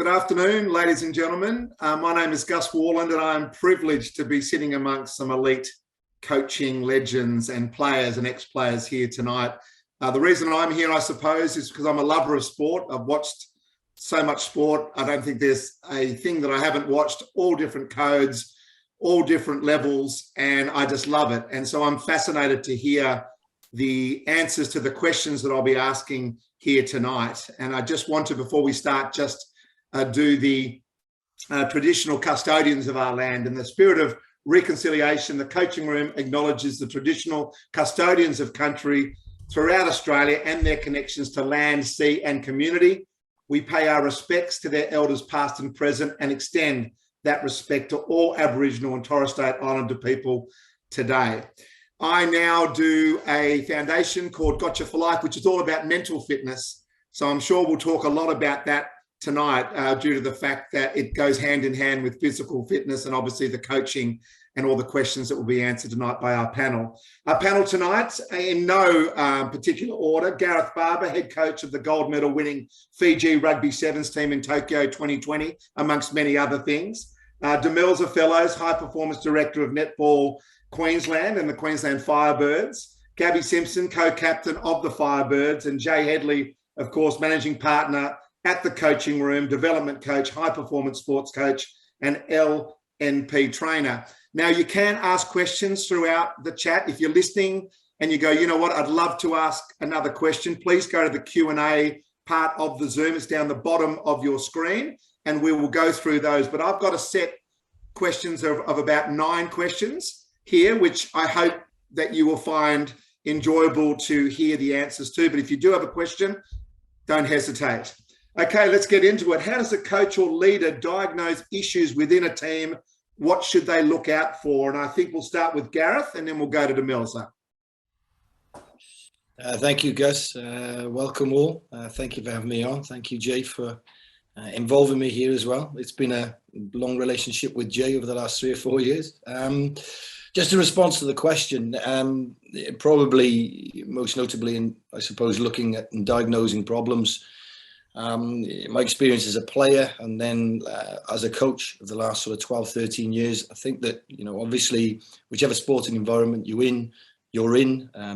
good afternoon, ladies and gentlemen. My name is Gus Worland, and I'm privileged to be sitting amongst some elite coaching legends and players and ex-players here tonight. The reason I'm here, I suppose, is because I'm a lover of sport. I've watched so much sport. I don't think there's a thing that I haven't watched, all different codes, all different levels, and I just love it. And so I'm fascinated to hear the answers to the questions that I'll be asking here tonight. And I just want to, before we start, just do the traditional custodians of our land. In the spirit of reconciliation, the coaching room acknowledges the traditional custodians of country throughout Australia and their connections to land, sea and community. We pay our respects to their elders past and present and extend that respect to all Aboriginal and Torres Strait Islander people today. I now do a foundation called Gotcha for Life, which is all about mental fitness. So I'm sure we'll talk a lot about that tonight due to the fact that it goes hand in hand with physical fitness and obviously the coaching and all the questions that will be answered tonight by our panel. Our panel tonight, in no particular order: Gareth Barber, head coach of the gold medal winning Fiji Rugby Sevens team in Tokyo 2020, amongst many other things. Demelza Fellows, high performance director of Netball Queensland and the Queensland Firebirds. Gabi Simpson, co-captain of the Firebirds, and Jay Hedley, of course, managing partner at the coaching room, development coach, high performance sports coach, and LNP trainer. Now, you can ask questions throughout the chat. If you're listening and you go, you know what, I'd love to ask another question, please go to the Q&A part of the Zoom. It's down the bottom of your screen, and we will go through those. But I've got a set questions of about 9 questions here, which I hope that you will find enjoyable to hear the answers to. But if you do have a question, don't hesitate. Okay, let's get into it. How does a coach or leader diagnose issues within a team? What should they look out for? And I think we'll start with Gareth and then we'll go to Demelza. Thank you, Gus. Welcome all. Thank you for having me on. Thank you, Jay, for involving me here as well. It's been a long relationship with Jay over the last 3 or 4 years. Just in response to the question, probably most notably in, I suppose, looking at and diagnosing problems, my experience as a player and then as a coach of the last sort of 12, 13 years, I think that, you know, obviously, whichever sporting environment you're in,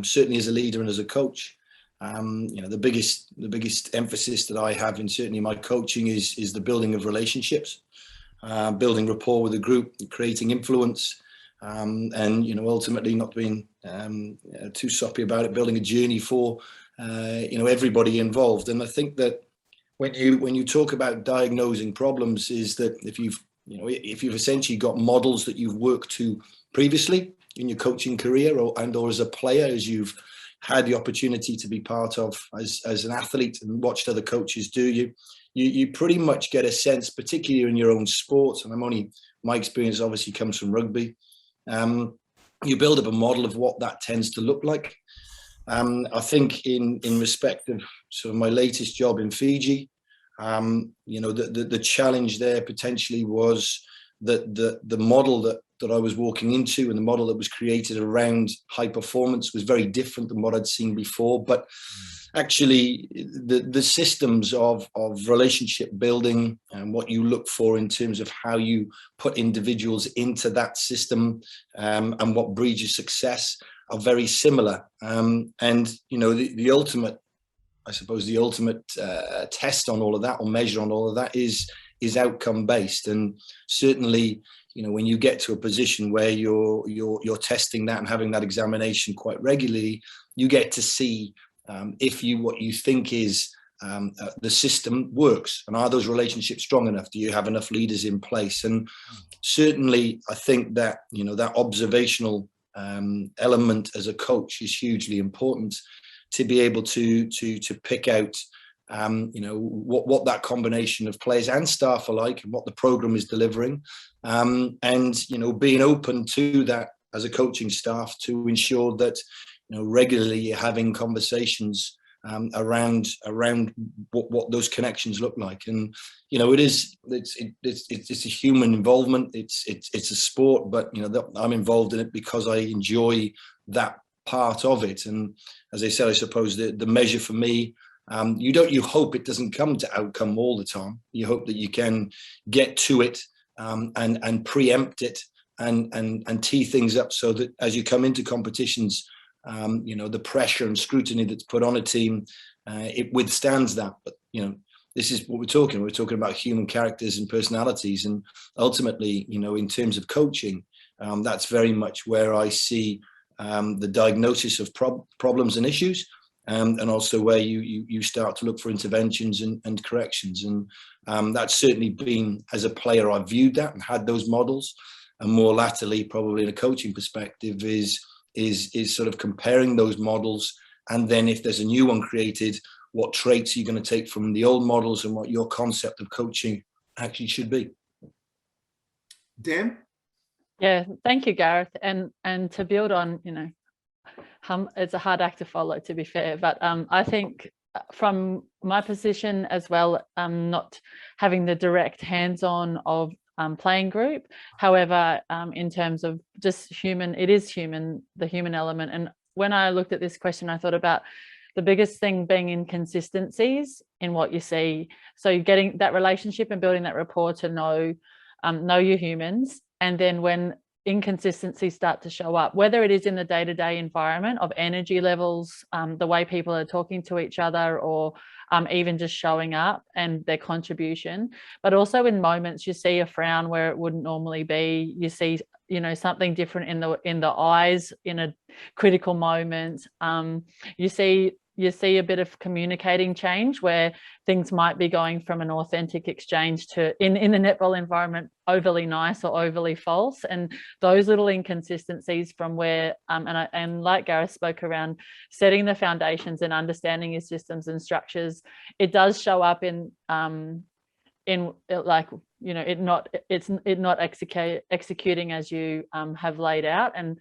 certainly as a leader and as a coach, you know, the biggest emphasis that I have in certainly my coaching is the building of relationships, building rapport with the group, creating influence, and, you know, ultimately not being too soppy about it, building a journey for, you know, everybody involved. And I think that when you talk about diagnosing problems, is that if you've essentially got models that you've worked to previously in your coaching career or as a player, as you've had the opportunity to be part of as an athlete and watched other coaches do, you pretty much get a sense, particularly in your own sport, and my experience obviously comes from rugby, you build up a model of what that tends to look like. I think in respect of sort of my latest job in Fiji, you know, the challenge there potentially was that the model that I was walking into and the model that was created around high performance was very different than what I'd seen before. But actually, the systems of relationship building and what you look for in terms of how you put individuals into that system and what breeds your success are very similar. And, you know, the ultimate, I suppose, the ultimate test on all of that, or measure on all of that, is outcome based. And certainly, you know, when you get to a position where you're testing that and having that examination quite regularly, you get to see if what you think is the system works, and are those relationships strong enough? Do you have enough leaders in place? And certainly, I think that, you know, that observational element as a coach is hugely important to be able to pick out, you know, what that combination of players and staff are like, and what the program is delivering, and, you know, being open to that as a coaching staff to ensure that, you know, regularly you're having conversations around what those connections look like. And, you know, it's a human involvement. It's a sport, but, you know, I'm involved in it because I enjoy that part of it. And as I said, I suppose the measure for me You hope it doesn't come to outcome all the time. You hope that you can get to it and preempt it and tee things up so that as you come into competitions, the pressure and scrutiny that's put on a team, it withstands that. But, this is what we're talking about human characters and personalities. And ultimately, in terms of coaching, that's very much where I see the diagnosis of problems and issues, and also where you start to look for interventions and corrections. And that's certainly been, as a player, I viewed that and had those models. And more latterly, probably in a coaching perspective, is sort of comparing those models. And then if there's a new one created, what traits are you going to take from the old models and what your concept of coaching actually should be? Dan? Yeah, thank you, Gareth. And to build on, it's a hard act to follow, to be fair, but I think from my position as well, not having the direct hands-on of playing group. However, in terms of just human, it is human, the human element. And when I looked at this question, I thought about the biggest thing being inconsistencies in what you see. So you're getting that relationship and building that rapport to know your humans. And then when inconsistencies start to show up, whether it is in the day-to-day environment of energy levels, the way people are talking to each other, or even just showing up and their contribution, but also in moments you see a frown where it wouldn't normally be, you see something different in the eyes in a critical moment, you see a bit of communicating change where things might be going from an authentic exchange to, in the netball environment, overly nice or overly false. And those little inconsistencies from where, and like Gareth spoke around setting the foundations and understanding your systems and structures, it does show up in like, it not executing as you have laid out. And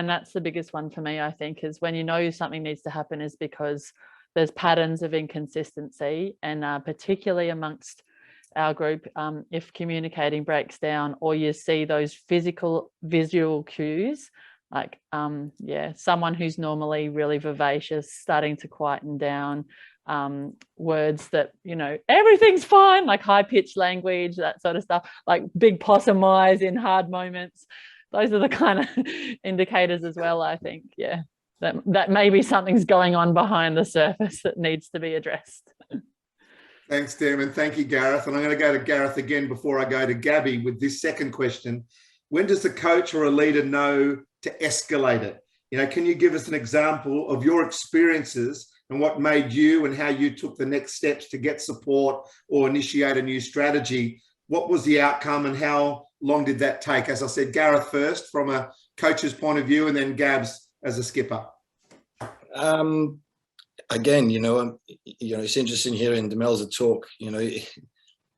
that's the biggest one for me, I think, is when something needs to happen is because there's patterns of inconsistency, and particularly amongst our group, if communicating breaks down, or you see those visual cues, like someone who's normally really vivacious starting to quieten down, words that everything's fine, like high-pitched language, that sort of stuff, like big possum eyes in hard moments. Those are the kind of indicators as well, I think, that maybe something's going on behind the surface that needs to be addressed. Thanks, Dem, and thank you, Gareth. And I'm going to go to Gareth again before I go to Gabi with this second question. When does a coach or a leader know to escalate it? Can you give us an example of your experiences and what made you and how you took the next steps to get support or initiate a new strategy? What was the outcome and how long did that take? As I said, Gareth first from a coach's point of view, and then Gabs as a skipper. Again, it's interesting hearing Demelza talk.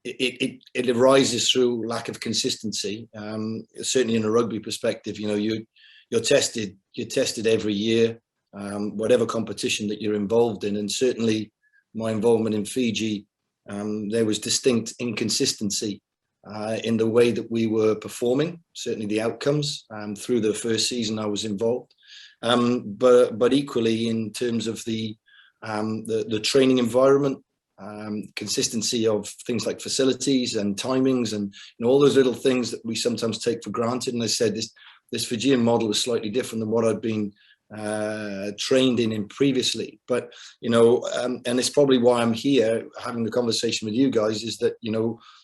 It arises through lack of consistency. Certainly in a rugby perspective, you're tested every year, whatever competition that you're involved in. And certainly my involvement in Fiji, there was distinct inconsistency in the way that we were performing, certainly the outcomes through the first season I was involved. But equally in terms of the training environment, consistency of things like facilities and timings and all those little things that we sometimes take for granted. And I said this Fijian model was slightly different than what I'd been trained in previously, but and it's probably why I'm here having the conversation with you guys, is that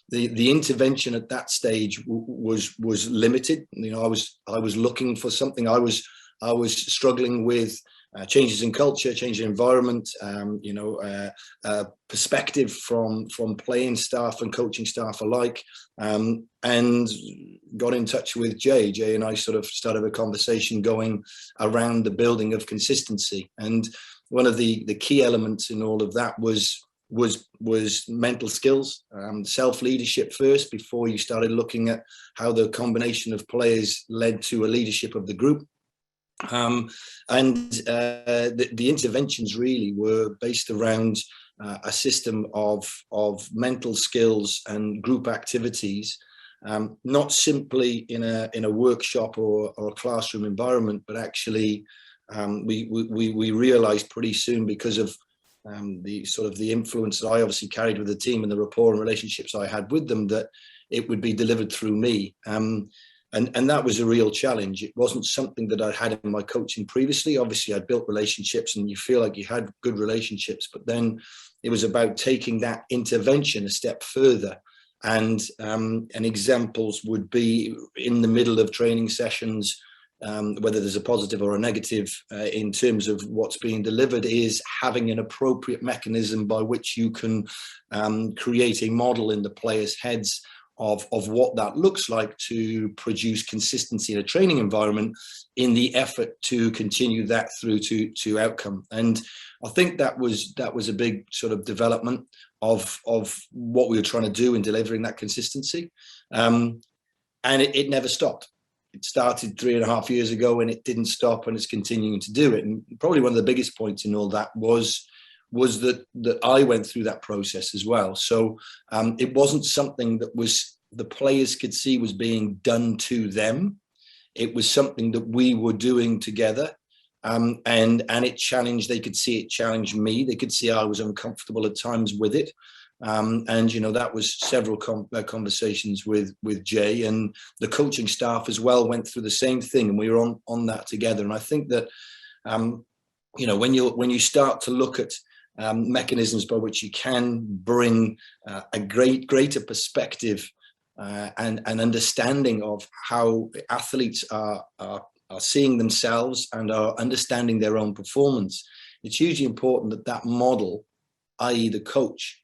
the intervention at that stage was limited. I was looking for something. I was struggling with changes in culture, change in environment, perspective from playing staff and coaching staff alike, and got in touch with Jay. Jay and I sort of started a conversation going around the building of consistency. And one of the key elements in all of that was mental skills, self-leadership first, before you started looking at how the combination of players led to a leadership of the group. The interventions really were based around a system of mental skills and group activities, not simply in a workshop or a classroom environment, but actually we realized pretty soon, because of the sort of the influence that I obviously carried with the team and the rapport and relationships I had with them, that it would be delivered through me. And that was a real challenge. It wasn't something that I'd had in my coaching previously. Obviously, I'd built relationships and you feel like you had good relationships, but then it was about taking that intervention a step further. And examples would be in the middle of training sessions, whether there's a positive or a negative in terms of what's being delivered, is having an appropriate mechanism by which you can create a model in the players' heads of what that looks like to produce consistency in a training environment, in the effort to continue that through to outcome. And I think that was a big sort of development of what we were trying to do in delivering that consistency. And it never stopped. It started 3.5 years ago and it didn't stop, and it's continuing to do it. And probably one of the biggest points in all that was that I went through that process as well. So it wasn't something that was the players could see was being done to them. It was something that we were doing together. And it challenged, they could see it challenge me. They could see I was uncomfortable at times with it. And, you know, that was several conversations with Jay, and the coaching staff as well went through the same thing, and we were on that together. And I think that, you know, when you start to look at mechanisms by which you can bring a greater perspective and an understanding of how athletes are seeing themselves and are understanding their own performance, it's hugely important that model, i.e. the coach,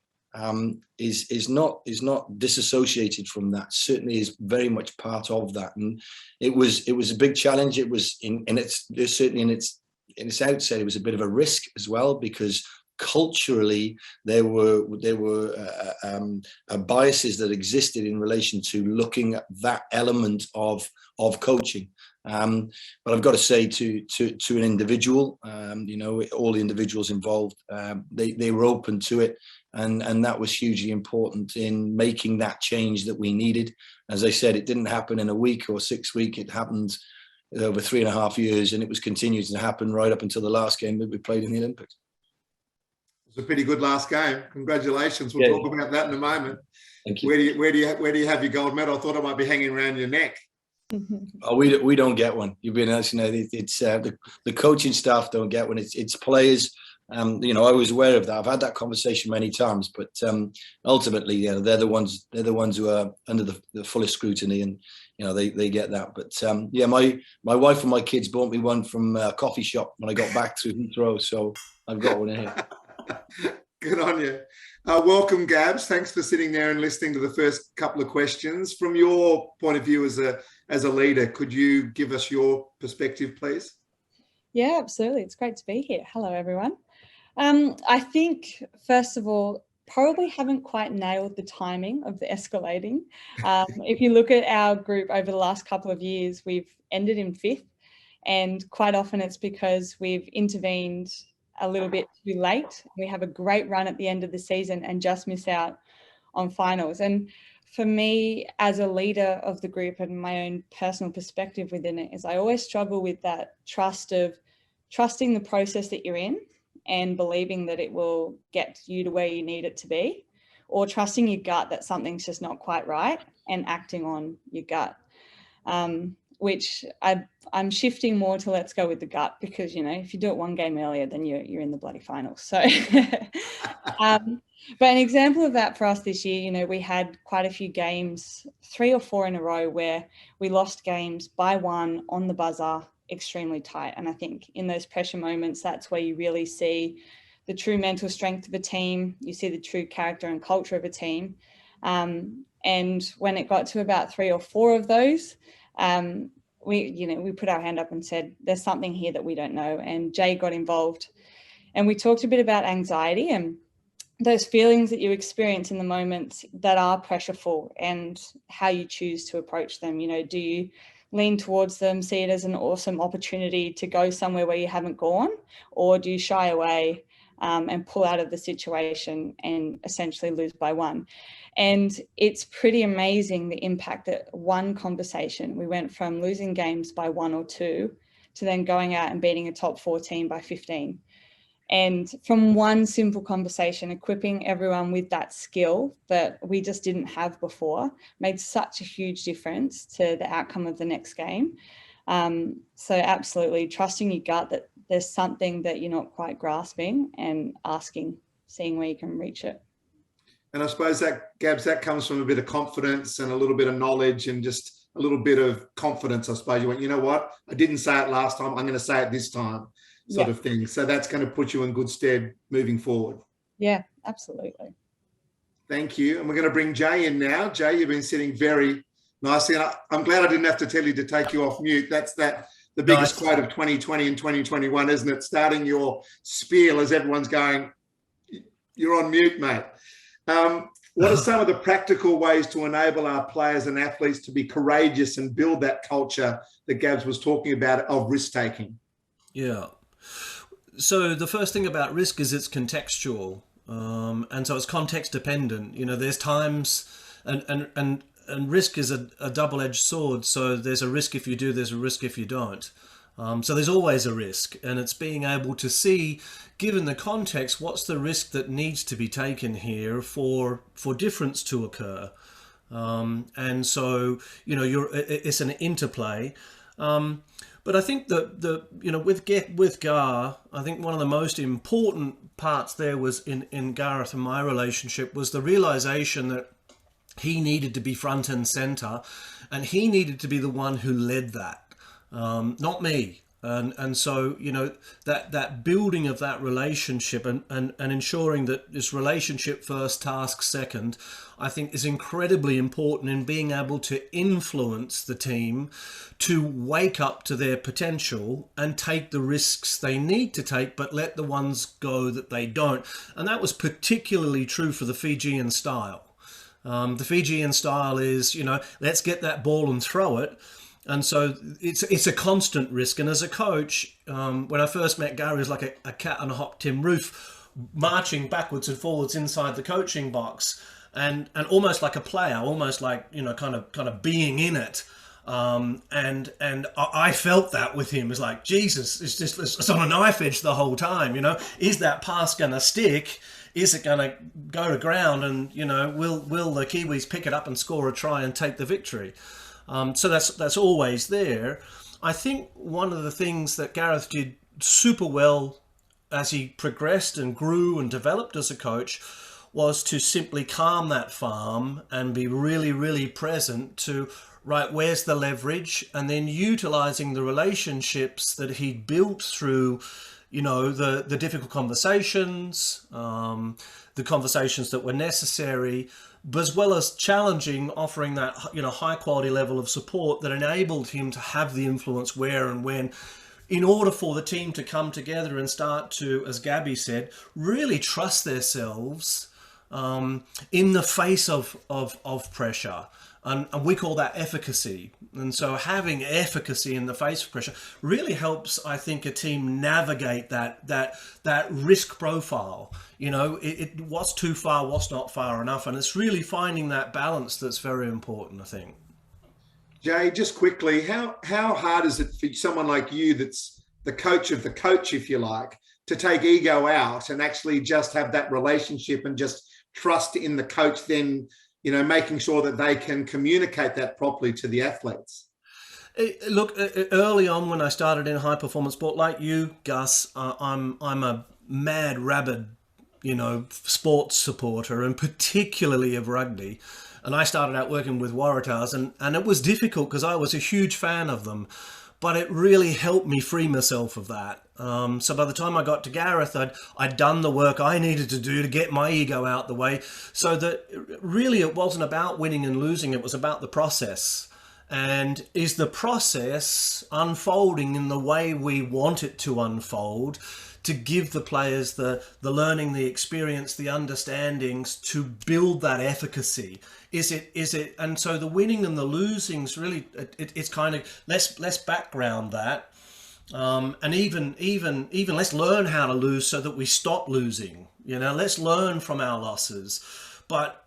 is not disassociated from that. Certainly is very much part of that. And it was a big challenge. It was certainly in its outset, it was a bit of a risk as well, because culturally there were biases that existed in relation to looking at that element of coaching. But I've got to say to an individual, you know, all the individuals involved, they were open to it, and that was hugely important in making that change that we needed. As I said, it didn't happen in a week or 6 weeks. It happened over 3.5 years, and it was continuing to happen right up until the last game that we played in the Olympics. It was a pretty good last game. Congratulations. We'll talk about that in a moment. Thank you. Where do you have your gold medal? I thought it might be hanging around your neck. Oh, we don't get one. You've been honest, you know, it's the coaching staff don't get one. It's players. You know, I was aware of that. I've had that conversation many times, but ultimately, you know, they're the ones who are under the fullest scrutiny, and you know, they get that. But yeah, my wife and my kids bought me one from a coffee shop when I got back through Heathrow, so I've got one here. Good on you. Welcome, Gabs. Thanks for sitting there and listening to the first couple of questions. From your point of view as a leader, could you give us your perspective, please? Yeah, absolutely. It's great to be here. Hello, everyone. I think, first of all, probably haven't quite nailed the timing of the escalating. If you look at our group over the last couple of years, we've ended in 5th, and quite often it's because we've intervened a little bit too late. We have a great run at the end of the season and just miss out on finals. And for me, as a leader of the group and my own personal perspective within it, is I always struggle with that trusting the process that you're in and believing that it will get you to where you need it to be, or trusting your gut that something's just not quite right and acting on your gut, which I'm shifting more to let's go with the gut, because, you know, if you do it one game earlier, then you're in the bloody finals. So, but an example of that for us this year, you know, we had quite a few games, 3 or 4 in a row, where we lost games by 1 on the buzzer, extremely tight. And I think in those pressure moments, that's where you really see the true mental strength of a team. You see the true character and culture of a team. And when it got to about 3 or 4 of those, we put our hand up and said, there's something here that we don't know. And Jay got involved, and we talked a bit about anxiety and those feelings that you experience in the moments that are pressureful, and how you choose to approach them. You know, do you lean towards them, see it as an awesome opportunity to go somewhere where you haven't gone, or do you shy away and pull out of the situation and essentially lose by 1? And it's pretty amazing the impact that one conversation, we went from losing games by 1 or 2 to then going out and beating a top 4 team by 15. And from one simple conversation, equipping everyone with that skill that we just didn't have before made such a huge difference to the outcome of the next game. So absolutely trusting your gut that there's something that you're not quite grasping and asking, seeing where you can reach it. And I suppose that, Gabs, that comes from a bit of confidence and a little bit of knowledge and just a little bit of confidence, I suppose. You went, you know what? I didn't say it last time. I'm going to say it this time, sort of thing. So that's going to put you in good stead moving forward. Yeah, absolutely. Thank you. And we're going to bring Jay in now. Jay, you've been sitting very nicely. And I'm glad I didn't have to tell you to take you off mute. That's the biggest quote of 2020 and 2021, isn't it? Starting your spiel as everyone's going, you're on mute, mate. What are some of the practical ways to enable our players and athletes to be courageous and build that culture that Gabs was talking about of risk-taking? Yeah. So the first thing about risk is it's contextual. And so it's context dependent. You know, there's times and risk is a double-edged sword. So there's a risk if you do, there's a risk if you don't. So there's always a risk, and it's being able to see, given the context, what's the risk that needs to be taken here for difference to occur. And so, you know, it's an interplay. But I think that with Gar, I think one of the most important parts there was in Gareth and my relationship was the realization that he needed to be front and center, and he needed to be the one who led that. Not me. And so, you know, that building of that relationship and ensuring that this relationship first, task second, I think is incredibly important in being able to influence the team to wake up to their potential and take the risks they need to take, but let the ones go that they don't. And that was particularly true for the Fijian style. The Fijian style is, you know, let's get that ball and throw it. And so it's a constant risk. And as a coach, when I first met Gary, he was like a cat on a hot tin roof, marching backwards and forwards inside the coaching box, and almost like a player, almost like, you know, kind of being in it. And I felt that with him. It's like, Jesus, it's on a knife edge the whole time. You know, is that pass going to stick? Is it going to go to ground? And, you know, will the Kiwis pick it up and score a try and take the victory? So that's always there. I think one of the things that Gareth did super well as he progressed and grew and developed as a coach was to simply calm that farm and be really, really present to, right, where's the leverage? And then utilizing the relationships that he'd built through, you know, the difficult conversations, the conversations that were necessary, but as well as challenging, offering that, you know, high quality level of support that enabled him to have the influence where and when, in order for the team to come together and start to, as Gabi said, really trust themselves in the face of pressure. And we call that efficacy. And so having efficacy in the face of pressure really helps, I think, a team navigate that risk profile. You know, what's too far, what's not far enough. And it's really finding that balance that's very important, I think. Jay, just quickly, how hard is it for someone like you that's the coach of the coach, if you like, to take ego out and actually just have that relationship and just trust in the coach, then, you know, making sure that they can communicate that properly to the athletes? Look, early on when I started in high performance sport, like you, Gus, I'm a mad, rabid, you know, sports supporter, and particularly of rugby. And I started out working with Waratahs, and it was difficult because I was a huge fan of them, but it really helped me free myself of that. So by the time I got to Gareth, I'd done the work I needed to do to get my ego out the way, so that really it wasn't about winning and losing, it was about the process. And is the process unfolding in the way we want it to unfold, to give the players the learning, the experience, the understandings to build that efficacy? Is it? And so the winning and the losing's really, it's kind of, let's background that. And even let's learn how to lose so that we stop losing. You know, let's learn from our losses, but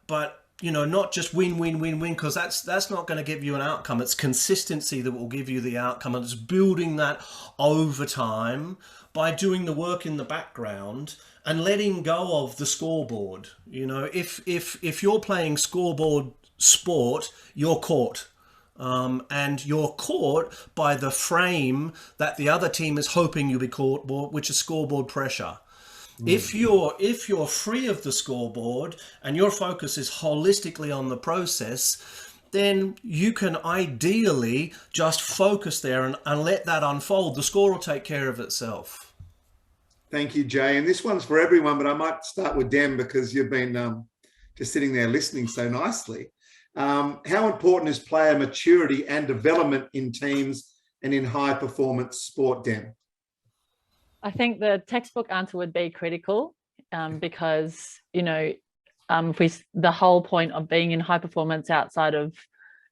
you know, not just win, because that's not going to give you an outcome. It's consistency that will give you the outcome, and it's building that over time by doing the work in the background and letting go of the scoreboard. You know, if you're playing scoreboard sport, you're caught. And you're caught by the frame that the other team is hoping you'll be caught, which is scoreboard pressure. If you're free of the scoreboard and your focus is holistically on the process, then you can ideally just focus there and let that unfold. The score will take care of itself. Thank you, Jay. And this one's for everyone, but I might start with Dem because you've been just sitting there listening so nicely. How important is player maturity and development in teams and in high performance sport, Dem? I think the textbook answer would be critical, because, you know, the whole point of being in high performance outside of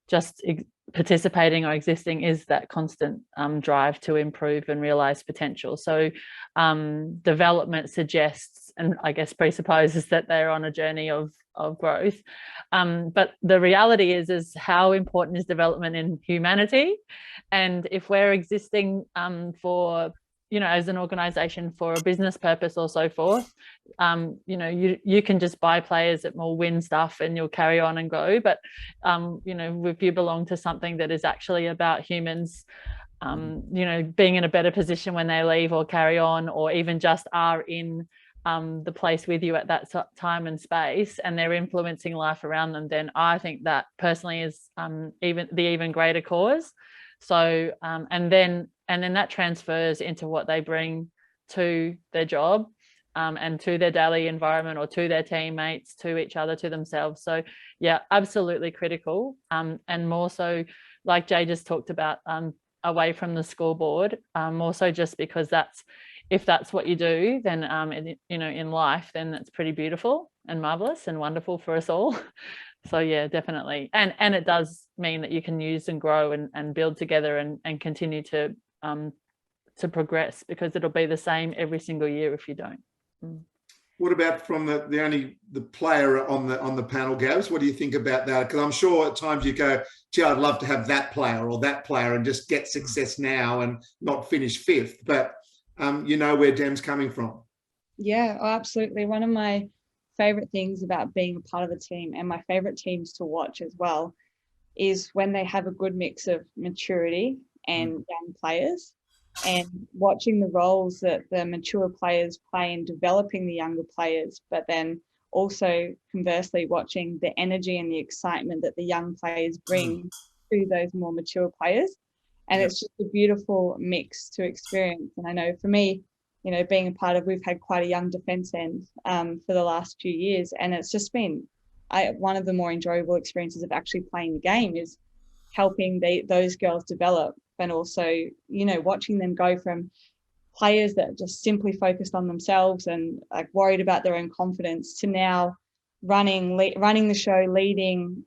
just participating or existing is that constant drive to improve and realize potential. So development suggests, and I guess presupposes, that they're on a journey of growth. But the reality is how important is development in humanity? And if we're existing for, you know, as an organization for a business purpose or so forth, you know, you can just buy players that will win stuff and you'll carry on and go. But, you know, if you belong to something that is actually about humans, you know, being in a better position when they leave or carry on, or even just are in the place with you at that time and space, and they're influencing life around them, then I think that personally is even greater cause. So, and then that transfers into what they bring to their job, and to their daily environment, or to their teammates, to each other, to themselves. So yeah, absolutely critical. And more so, like Jay just talked about, away from the scoreboard, more so just because if that's what you do, then, you know, in life, then that's pretty beautiful and marvelous and wonderful for us all. So yeah, definitely. And it does mean that you can use and grow and build together and continue to progress, because it'll be the same every single year if you don't. What about from the player on the panel, Gabs? What do you think about that? Because I'm sure at times you go, gee, I'd love to have that player or that player and just get success now and not finish fifth. But you know where Dem's coming from. Yeah, absolutely. One of my favorite things about being a part of the team, and my favorite teams to watch as well, is when they have a good mix of maturity and young players, and watching the roles that the mature players play in developing the younger players, but then also conversely watching the energy and the excitement that the young players bring to those more mature players. And it's just a beautiful mix to experience. And I know for me, you know, being a part of, we've had quite a young defence end for the last few years. And it's just been one of the more enjoyable experiences of actually playing the game is helping those girls develop, and also, you know, watching them go from players that are just simply focused on themselves and like worried about their own confidence to now running the show, leading,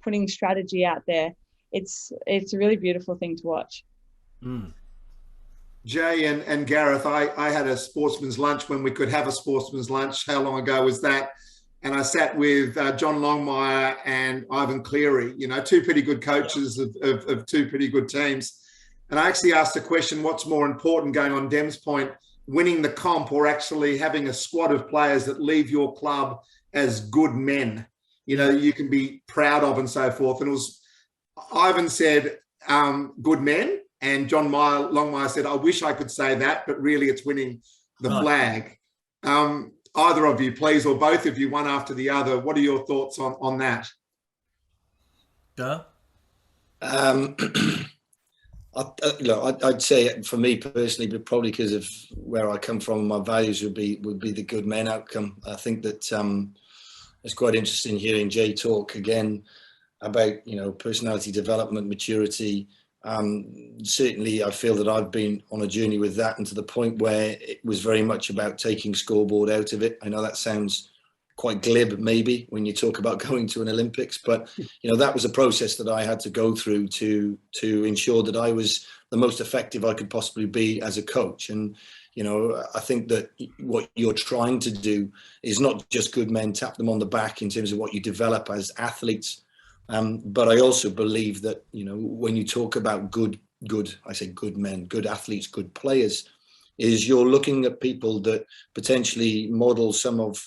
putting strategy out there. It's a really beautiful thing to watch. Jay and Gareth, I had a sportsman's lunch when we could have a sportsman's lunch. How long ago was that? And I sat with John Longmire and Ivan Cleary, you know, two pretty good coaches of two pretty good teams. And I actually asked the question, what's more important, going on Dem's point, winning the comp or actually having a squad of players that leave your club as good men, you know, you can be proud of and so forth. And it was, Ivan said, good men. And John Longmire said, I wish I could say that, but really it's winning the flag. Either of you, please, or both of you, one after the other. What are your thoughts on that? Yeah. I'd say for me personally, but probably because of where I come from, my values would be the good men outcome. I think that it's quite interesting hearing Jay talk again about, you know, personality development, maturity. Certainly I feel that I've been on a journey with that, and to the point where it was very much about taking scoreboard out of it. I know that sounds quite glib maybe when you talk about going to an Olympics, but you know, that was a process that I had to go through to ensure that I was the most effective I could possibly be as a coach. And you know, I think that what you're trying to do is not just good men, tap them on the back in terms of what you develop as athletes. But I also believe that, you know, when you talk about good, I say good men, good athletes, good players, is you're looking at people that potentially model some of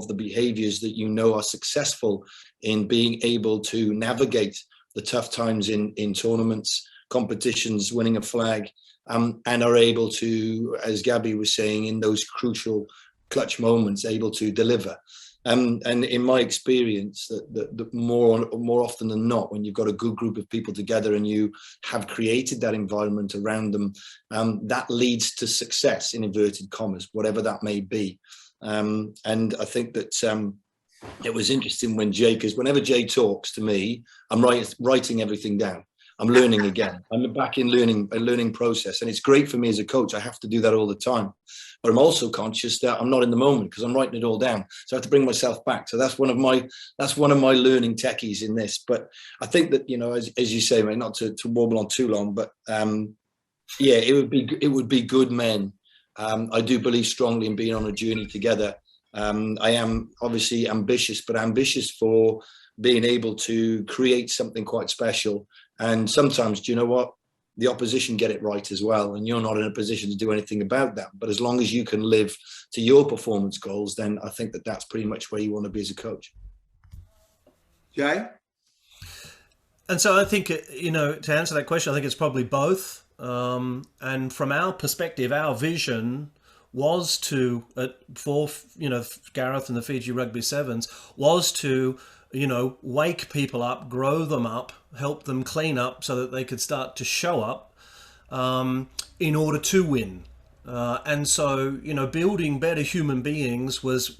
the behaviors that you know are successful in being able to navigate the tough times in tournaments, competitions, winning a flag, and are able to, as Gabi was saying, in those crucial clutch moments, able to deliver. And in my experience, that more often than not, when you've got a good group of people together and you have created that environment around them, that leads to success, in inverted commas, whatever that may be. And I think that it was interesting when Jay, because whenever Jay talks to me, I'm writing everything down. I'm learning again. I'm back in a learning process, and it's great for me as a coach. I have to do that all the time, but I'm also conscious that I'm not in the moment because I'm writing it all down. So I have to bring myself back. So that's one of my learning techies in this. But I think that, you know, as you say, mate, not to warble on too long, but yeah, it would be good men. I do believe strongly in being on a journey together. I am obviously ambitious, but ambitious for being able to create something quite special. And sometimes, do you know what? The opposition get it right as well, and you're not in a position to do anything about that. But as long as you can live to your performance goals, then I think that that's pretty much where you want to be as a coach. Jay? And so I think, you know, to answer that question, I think it's probably both. And from our perspective, our vision was to, for, you know, Gareth and the Fiji Rugby Sevens, was to, you know, wake people up, grow them up, help them clean up so that they could start to show up in order to win. And so, you know, building better human beings was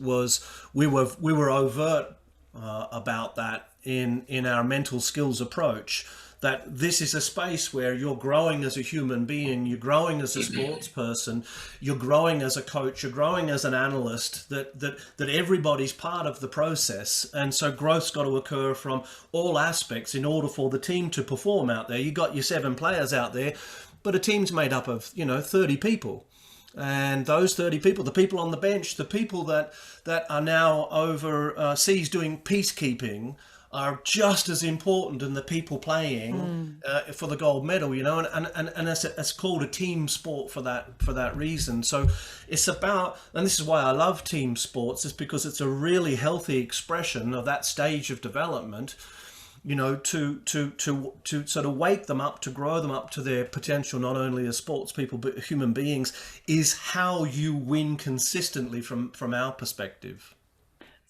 we were overt about that in our mental skills approach. That this is a space where you're growing as a human being, you're growing as a sports person, you're growing as a coach, you're growing as an analyst, that everybody's part of the process. And so growth's got to occur from all aspects in order for the team to perform out there. You got your 7 players out there, but a team's made up of, you know, 30 people. And those 30 people, the people on the bench, the people that are now overseas doing peacekeeping, are just as important than the people playing for the gold medal, you know, and it's called a team sport for that reason. So it's about, and this is why I love team sports, is because it's a really healthy expression of that stage of development, you know, to sort of wake them up, to grow them up to their potential, not only as sports people but human beings, is how you win consistently from our perspective.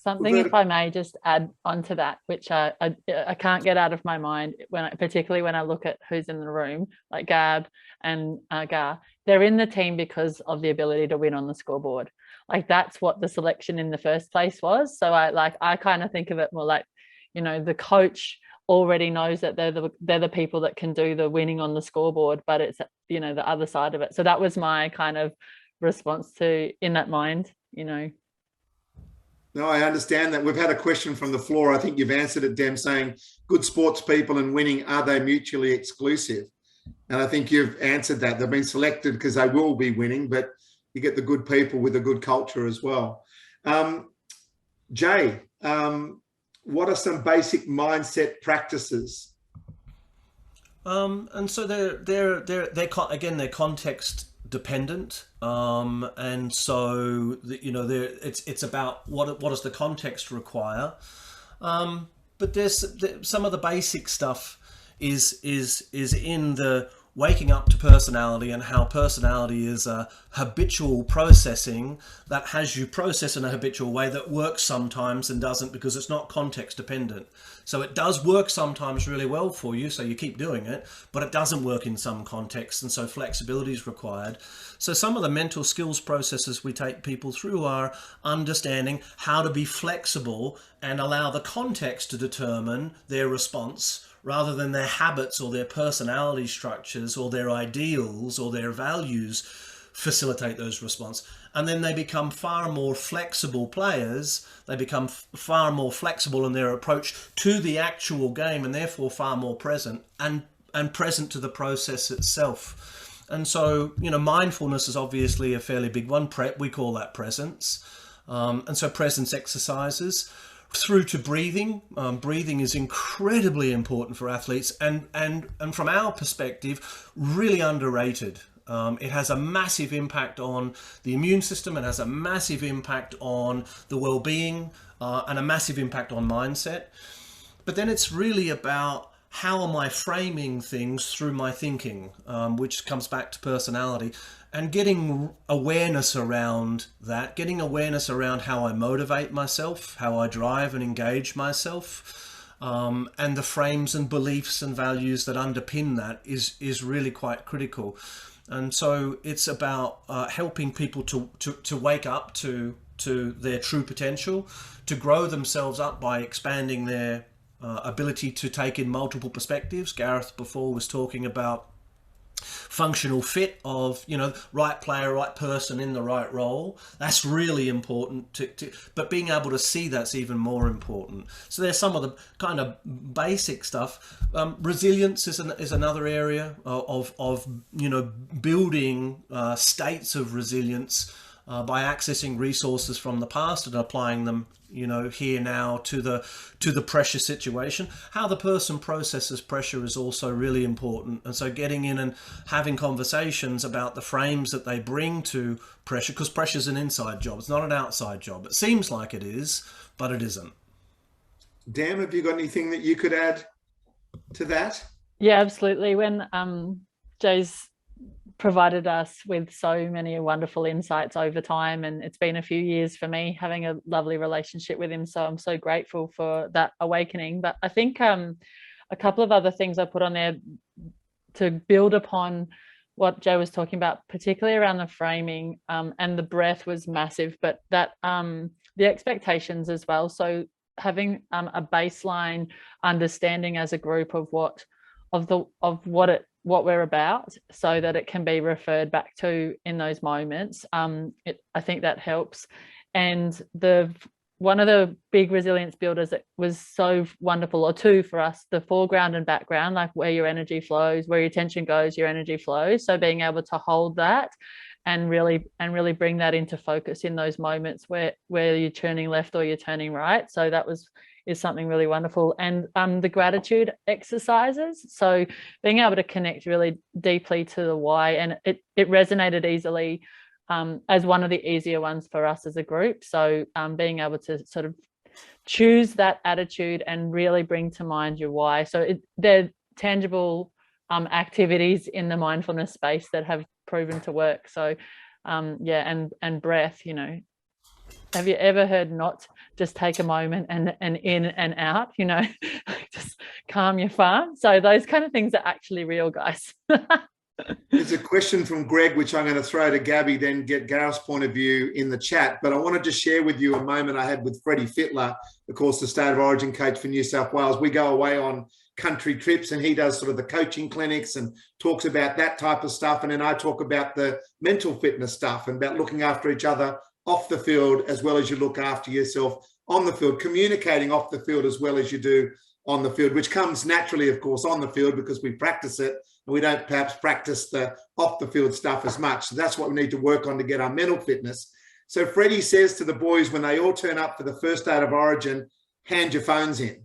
Something, if I may just add onto that, which I can't get out of my mind, particularly when I look at who's in the room, like Gab and Gar, they're in the team because of the ability to win on the scoreboard. Like that's what the selection in the first place was. So I kind of think of it more like, you know, the coach already knows that they're the people that can do the winning on the scoreboard, but it's, you know, the other side of it. So that was my kind of response to in that mind, you know. No, I understand that. We've had a question from the floor. I think you've answered it, Dem, saying good sports people and winning, are they mutually exclusive? And I think you've answered that. They've been selected because they will be winning, but you get the good people with a good culture as well. Jay, what are some basic mindset practices? And so they're context dependent, and so you know, it's about what does the context require, but there's some of the basic stuff is in the waking up to personality, and how personality is a habitual processing that has you process in a habitual way that works sometimes and doesn't, because it's not context dependent. So it does work sometimes really well for you, so you keep doing it, but it doesn't work in some contexts, and so flexibility is required. So some of the mental skills processes we take people through are understanding how to be flexible and allow the context to determine their response, rather than their habits or their personality structures or their ideals or their values facilitate those responses. And then they become far more flexible players. They become far more flexible in their approach to the actual game, and therefore far more present and present to the process itself. And so, you know, mindfulness is obviously a fairly big one. We call that presence. And so presence exercises through to breathing. Breathing is incredibly important for athletes, and from our perspective, really underrated. It has a massive impact on the immune system. It has a massive impact on the well-being and a massive impact on mindset. But then it's really about how am I framing things through my thinking, which comes back to personality, and getting awareness around that, getting awareness around how I motivate myself, how I drive and engage myself, and the frames and beliefs and values that underpin that is really quite critical. And so it's about helping people to wake up to their true potential, to grow themselves up by expanding their ability to take in multiple perspectives. Gareth before was talking about functional fit of, right player, right person in the right role. That's really important but being able to see that's even more important. So there's some of the kind of basic stuff. Resilience is another area of building states of resilience by accessing resources from the past and applying them here now to the pressure situation. How the person processes pressure is also really important. And so getting in and having conversations about the frames that they bring to pressure, because pressure is an inside job. It's not an outside job. It seems like it is, but it isn't. Dan, have you got anything that you could add to that? Yeah, absolutely. When Jay's provided us with so many wonderful insights over time, and it's been a few years for me having a lovely relationship with him, so I'm so grateful for that awakening. But I think a couple of other things I put on there to build upon what Jay was talking about, particularly around the framing, and the breath was massive, but that the expectations as well. So having a baseline understanding as a group of what we're about, so that it can be referred back to in those moments. I think that helps. And one of the big resilience builders that was so wonderful, or two for us, the foreground and background, like where your energy flows, where your attention goes, your energy flows. So being able to hold that and really bring that into focus in those moments where you're turning left or you're turning right. So that is something really wonderful. And the gratitude exercises, so being able to connect really deeply to the why, and it resonated easily as one of the easier ones for us as a group. So being able to sort of choose that attitude and really bring to mind your why. So they're tangible activities in the mindfulness space that have proven to work. So and breath, have you ever heard not just take a moment and in and out, just calm your farm? So those kind of things are actually real, guys. There's a question from Greg, which I'm going to throw to Gabi, then get Gareth's point of view in the chat. But I wanted to share with you a moment I had with Freddie Fittler, of course, the State of Origin coach for New South Wales. We go away on country trips and he does sort of the coaching clinics and talks about that type of stuff. And then I talk about the mental fitness stuff and about looking after each other off the field as well as you look after yourself on the field, communicating off the field as well as you do on the field, which comes naturally, of course, on the field because we practice it and we don't perhaps practice the off the field stuff as much. So that's what we need to work on to get our mental fitness. So Freddie says to the boys when they all turn up for the first State of Origin, hand your phones in.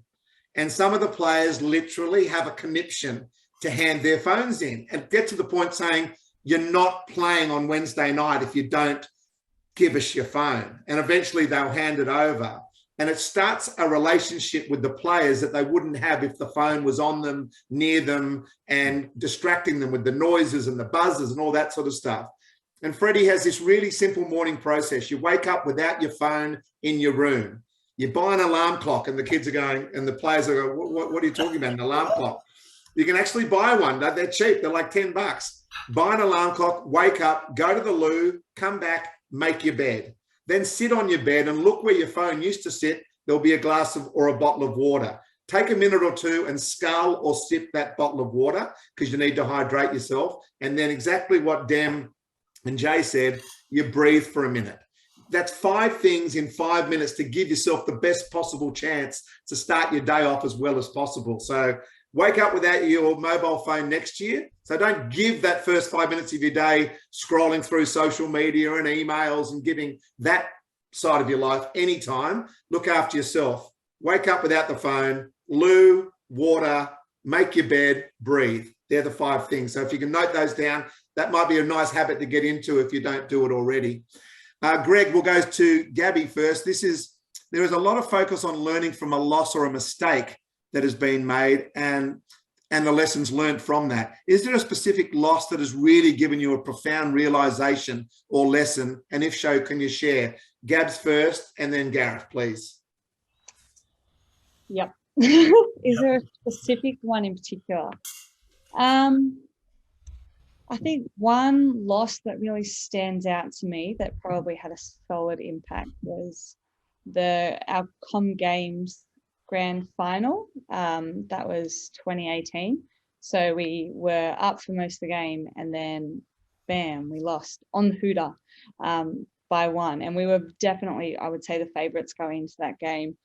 And some of the players literally have a conniption to hand their phones in and get to the point saying, you're not playing on Wednesday night if you don't give us your phone. And eventually they'll hand it over. And it starts a relationship with the players that they wouldn't have if the phone was on them, near them, and distracting them with the noises and the buzzers and all that sort of stuff. And Freddie has this really simple morning process. You wake up without your phone in your room. You buy an alarm clock, and the kids are going, and the players are going, what are you talking about, an alarm clock? You can actually buy one. They're cheap. They're like $10. Buy an alarm clock, wake up, go to the loo, come back, make your bed. Then sit on your bed and look where your phone used to sit. There'll be a glass of or a bottle of water. Take a minute or two and scull or sip that bottle of water because you need to hydrate yourself. And then exactly what Dem and Jay said, you breathe for a minute. That's 5 things in 5 minutes to give yourself the best possible chance to start your day off as well as possible. So wake up without your mobile phone next year. So don't give that first 5 minutes of your day scrolling through social media and emails and giving that side of your life any time. Look after yourself. Wake up without the phone, loo, water, make your bed, breathe. They're the 5 things. So if you can note those down, that might be a nice habit to get into if you don't do it already. Greg, we'll go to Gabi first. There is a lot of focus on learning from a loss or a mistake that has been made and the lessons learned from that. Is there a specific loss that has really given you a profound realization or lesson? And if so, can you share? Gabs first and then Gareth, please. Yep. Is there a specific one in particular? I think one loss that really stands out to me that probably had a solid impact was our Com Games grand final. That was 2018. So we were up for most of the game and then bam, we lost on the hooter by 1. And we were definitely, I would say, the favourites going into that game.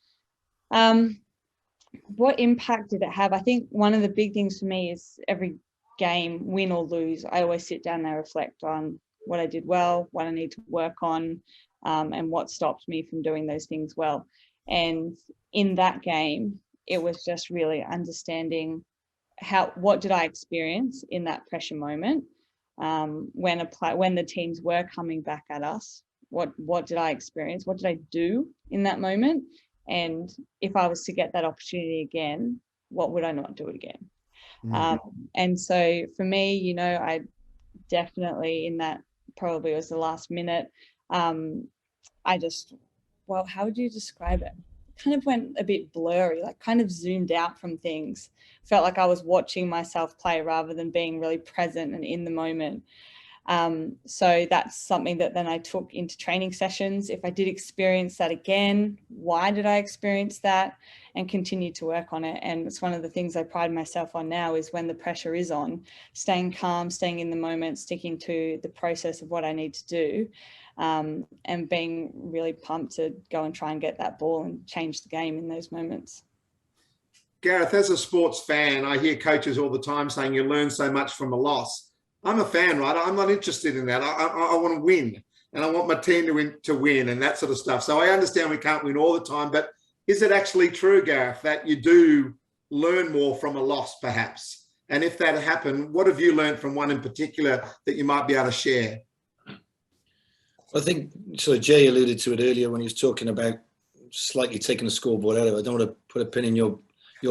What impact did it have? I think one of the big things for me is every game, win or lose, I always sit down and I reflect on what I did well, what I need to work on, and what stopped me from doing those things well. And in that game, it was just really understanding what did I experience in that pressure moment when the teams were coming back at us. What did I experience? What did I do in that moment? And if I was to get that opportunity again, what would I not do it again? And so for me, I definitely in that probably was the last minute. How would you describe it? Kind of went a bit blurry, like kind of zoomed out from things. Felt like I was watching myself play rather than being really present and in the moment. So that's something that then I took into training sessions. If I did experience that again, why did I experience that? And continue to work on it. And it's one of the things I pride myself on now is when the pressure is on, staying calm, staying in the moment, sticking to the process of what I need to do, and being really pumped to go and try and get that ball and change the game in those moments. Gareth, as a sports fan, I hear coaches all the time saying you learn so much from a loss. I'm a fan, right? I'm not interested in that. I want to win, and I want my team to win and that sort of stuff. So I understand we can't win all the time, but is it actually true, Gareth, that you do learn more from a loss, perhaps? And if that happened, what have you learned from one in particular that you might be able to share? I think so. Jay alluded to it earlier when he was talking about slightly taking the scoreboard out of it. I don't want to put a pin in your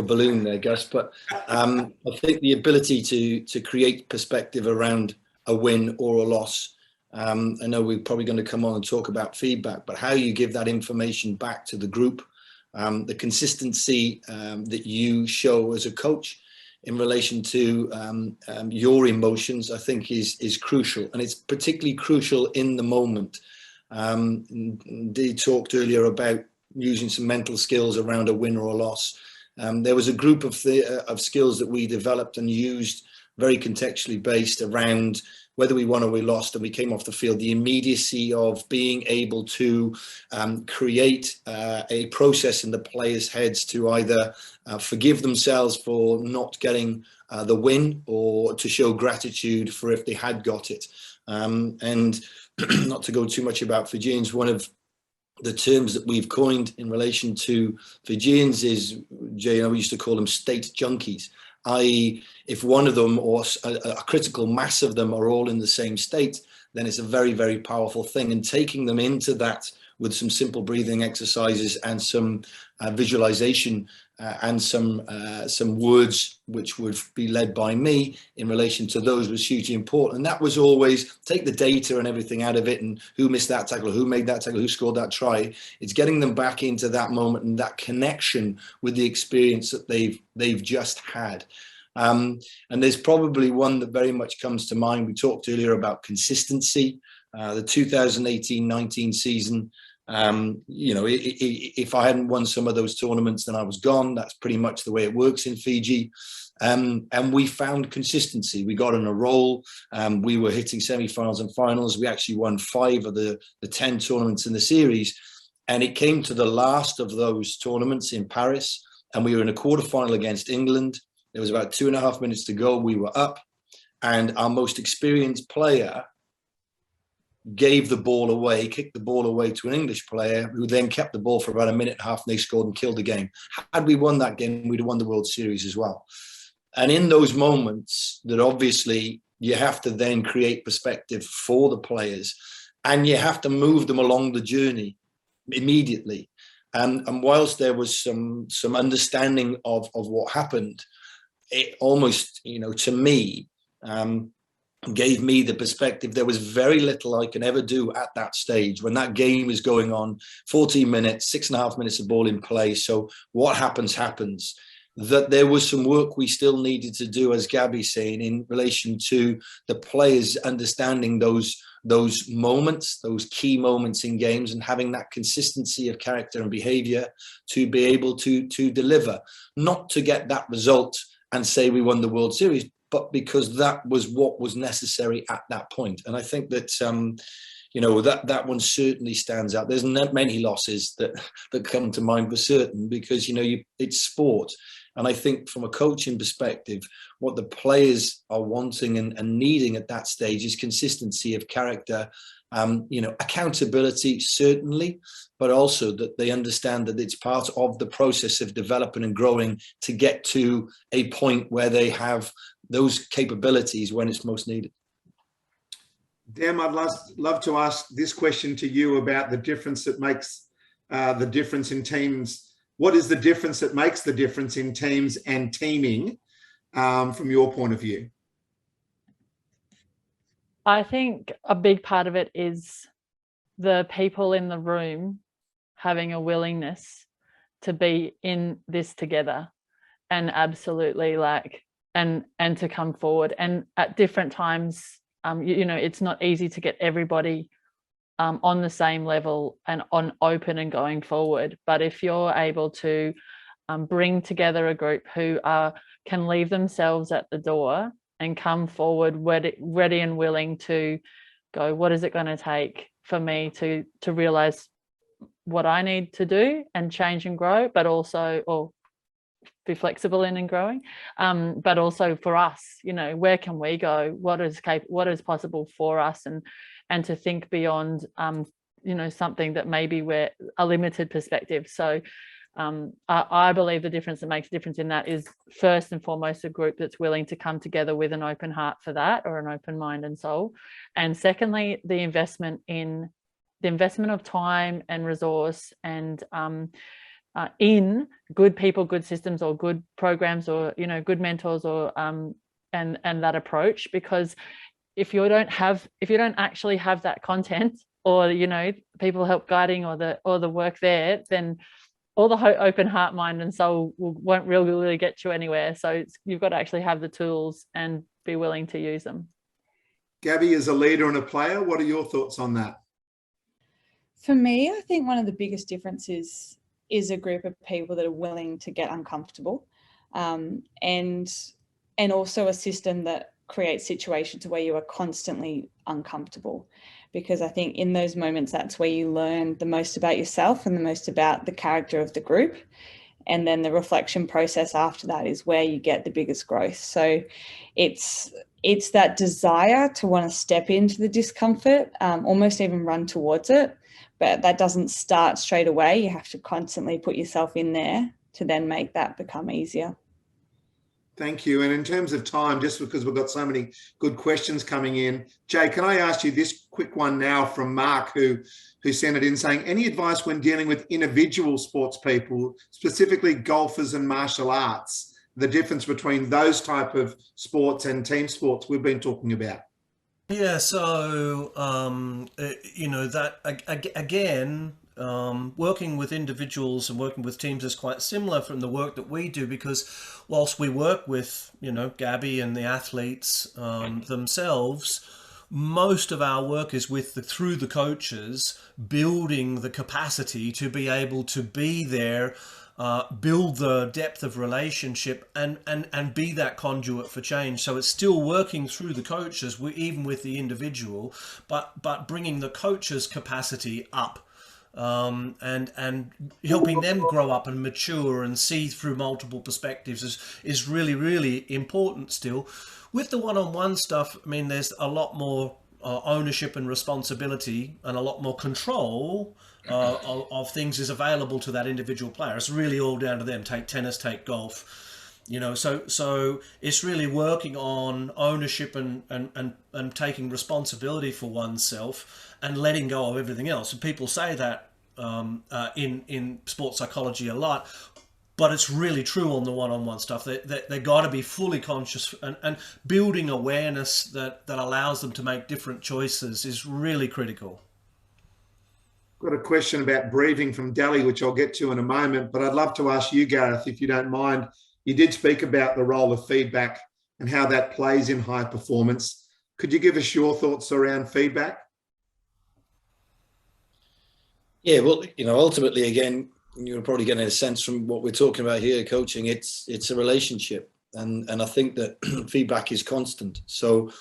balloon there, Gus, but I think the ability to create perspective around a win or a loss. I know we're probably going to come on and talk about feedback, but how you give that information back to the group, the consistency that you show as a coach in relation to your emotions, I think is crucial, and it's particularly crucial in the moment. Dee talked earlier about using some mental skills around a win or a loss. There was a group of skills that we developed and used very contextually based around whether we won or we lost and we came off the field, the immediacy of being able to create a process in the players' heads to either forgive themselves for not getting the win or to show gratitude for if they had got it. And not to go too much about Fijians, one of the terms that we've coined in relation to Fijians is, Jay, we used to call them state junkies, i.e. if one of them or a critical mass of them are all in the same state, then it's a very, very powerful thing. And taking them into that with some simple breathing exercises and some visualization and some words which would be led by me in relation to those was hugely important. And that was always take the data and everything out of it and who missed that tackle, who made that tackle, who scored that try. It's getting them back into that moment and that connection with the experience that they've just had. And there's probably one that very much comes to mind. We talked earlier about consistency, the 2018-19 season. If I hadn't won some of those tournaments, then I was gone. That's pretty much the way it works in Fiji. And we found consistency. We got on a roll. We were hitting semi-finals and finals. We actually won 5 of the 10 tournaments in the series. And it came to the last of those tournaments in Paris. And we were in a quarterfinal against England. There was about 2.5 minutes to go. We were up. And our most experienced player gave the ball away, kicked the ball away to an English player who then kept the ball for about 1.5 minutes and they scored and killed the game. Had we won that game, we'd have won the World Series as well. And in those moments that obviously you have to then create perspective for the players, and you have to move them along the journey immediately. And whilst there was some understanding of what happened, it almost, to me, gave me the perspective there was very little I can ever do at that stage when that game is going on, 14 minutes, 6.5 minutes of ball in play. So what happens. That there was some work we still needed to do, as Gabi's saying, in relation to the players understanding those moments, those key moments in games, and having that consistency of character and behavior to be able to deliver, not to get that result and say we won the World Series, but because that was what was necessary at that point. And I think that that one certainly stands out. There's not many losses that come to mind for certain, because it's sport. And I think from a coaching perspective, what the players are wanting and needing at that stage is consistency of character, accountability, certainly, but also that they understand that it's part of the process of developing and growing to get to a point where they have those capabilities when it's most needed. Dem, I'd love to ask this question to you about the difference that makes the difference in teams. What is the difference that makes the difference in teams and teaming from your point of view? I think a big part of it is the people in the room having a willingness to be in this together, and absolutely and to come forward. And at different times, it's not easy to get everybody on the same level and on open and going forward. But if you're able to bring together a group who can leave themselves at the door and come forward ready and willing to go, what is it going to take for me to realize what I need to do and change and grow, but also, or be flexible in and growing, but also for us, where can we go? What is possible for us, and to think beyond, something that maybe we're a limited perspective. So I believe the difference that makes a difference in that is first and foremost a group that's willing to come together with an open heart for that, or an open mind and soul. And secondly, the investment of time and resource and in good people, good systems, or good programs, or good mentors, or and that approach. Because if you don't actually have that content, or people help guiding, or the work there, then all the open heart, mind and soul won't really get you anywhere. So you've got to actually have the tools and be willing to use them. Gabi, as a leader and a player, what are your thoughts on that? For me, I think one of the biggest differences is a group of people that are willing to get uncomfortable, and also a system that creates situations where you are constantly uncomfortable. Because I think in those moments, that's where you learn the most about yourself and the most about the character of the group. And then the reflection process after that is where you get the biggest growth. So it's that desire to want to step into the discomfort, almost even run towards it. But that doesn't start straight away. You have to constantly put yourself in there to then make that become easier. Thank you. And in terms of time, just because we've got so many good questions coming in, Jay, can I ask you this quick one now from Mark, who sent it in saying, any advice when dealing with individual sports people, specifically golfers and martial arts, the difference between those type of sports and team sports we've been talking about? Yeah, so, working with individuals and working with teams is quite similar from the work that we do, because whilst we work with, Gabi and the athletes themselves, most of our work is through the coaches, building the capacity to be able to be there, build the depth of relationship and be that conduit for change. So it's still working through the coaches, even with the individual, but bringing the coaches' capacity up, and helping them grow up and mature and see through multiple perspectives is really, really important still. With the one-on-one stuff, I mean, there's a lot more ownership and responsibility, and a lot more control of things is available to that individual player. It's really all down to them. Take tennis, take golf. So it's really working on ownership and taking responsibility for oneself and letting go of everything else. And people say that in sports psychology a lot, but it's really true on the one-on-one stuff. They got to be fully conscious, and building awareness that allows them to make different choices is really critical. Got a question about breathing from Delhi, which I'll get to in a moment, but I'd love to ask you, Gareth, if you don't mind. You did speak about the role of feedback and how that plays in high performance. Could you give us your thoughts around feedback? Yeah, well, ultimately, again, you're probably getting a sense from what we're talking about here, coaching. It's a relationship, and I think that feedback is constant. So,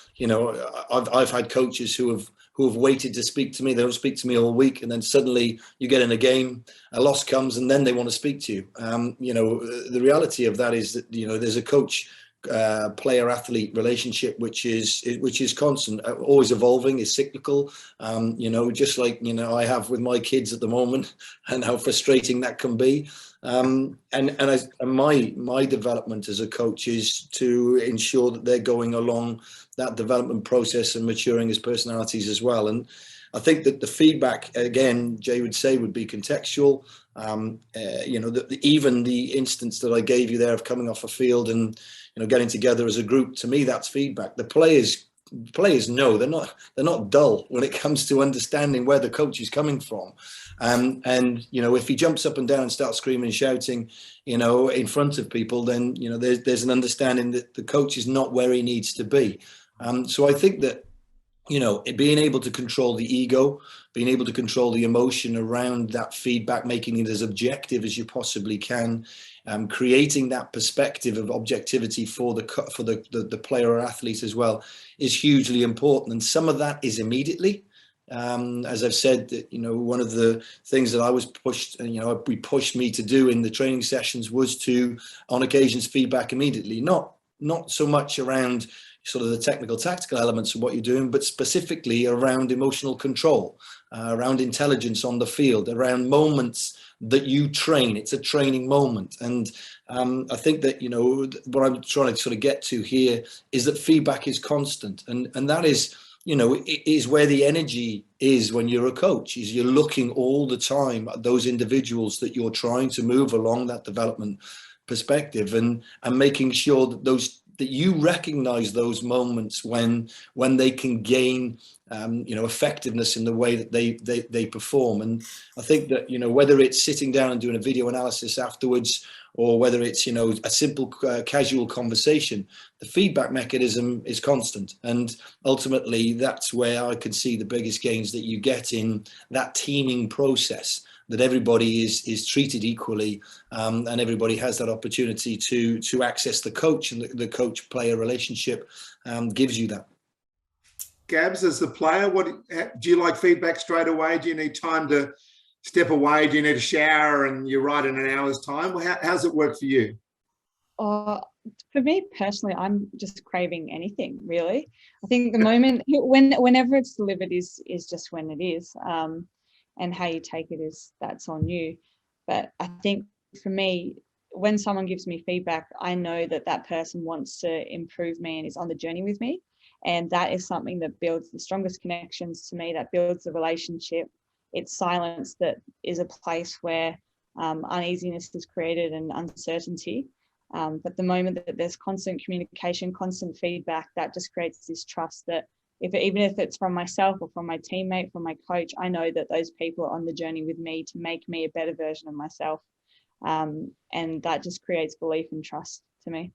I've had coaches who have waited to speak to me. They don't speak to me all week, and then suddenly you get in a game, a loss comes, and then they want to speak to you. The reality of that is that there's a coach player athlete relationship which is constant, always evolving, is cyclical, just like I have with my kids at the moment, and how frustrating that can be, and my development as a coach is to ensure that they're going along that development process and maturing as personalities as well. And I think that the feedback, again, Jay would say, would be contextual. Even the instance that I gave you there of coming off a field and getting together as a group, to me, that's feedback. The players know they're not dull when it comes to understanding where the coach is coming from. And if he jumps up and down and starts screaming and shouting, in front of people, then there's an understanding that the coach is not where he needs to be. So I think that being able to control the ego, being able to control the emotion around that feedback, making it as objective as you possibly can, creating that perspective of objectivity for the player or athlete as well, is hugely important. And some of that is immediately. As I've said, that one of the things that I was pushed, and we pushed me to do in the training sessions was to, on occasions, feedback immediately. Not so much around sort of the technical tactical elements of what you're doing, but specifically around emotional control, around intelligence on the field, around moments that you train. It's a training moment. And I think that, what I'm trying to sort of get to here is that feedback is constant. And that is, is where the energy is when you're a coach, is you're looking all the time at those individuals that you're trying to move along that development perspective, and making sure that you recognize those moments when they can gain effectiveness in the way that they perform. And I think that whether it's sitting down and doing a video analysis afterwards, or whether it's a simple casual conversation, the feedback mechanism is constant. And ultimately that's where I can see the biggest gains that you get in that teaming process, that everybody is treated equally, and everybody has that opportunity to access the coach, and the coach-player relationship gives you that. Gabs, as the player, do you like feedback straight away? Do you need time to step away? Do you need a shower and you're right in an hour's time? How's it work for you? For me personally, I'm just craving anything, really. I think the moment, whenever it's delivered is just when it is. And how you take it that's on you. But I think for me, when someone gives me feedback, I know that person wants to improve me and is on the journey with me. And that is something that builds the strongest connections to me, that builds the relationship. It's silence that is a place where uneasiness is created and uncertainty. But the moment that there's constant communication, constant feedback, that just creates this trust that even if it's from myself or from my teammate, from my coach, I know that those people are on the journey with me to make me a better version of myself. And that just creates belief and trust to me.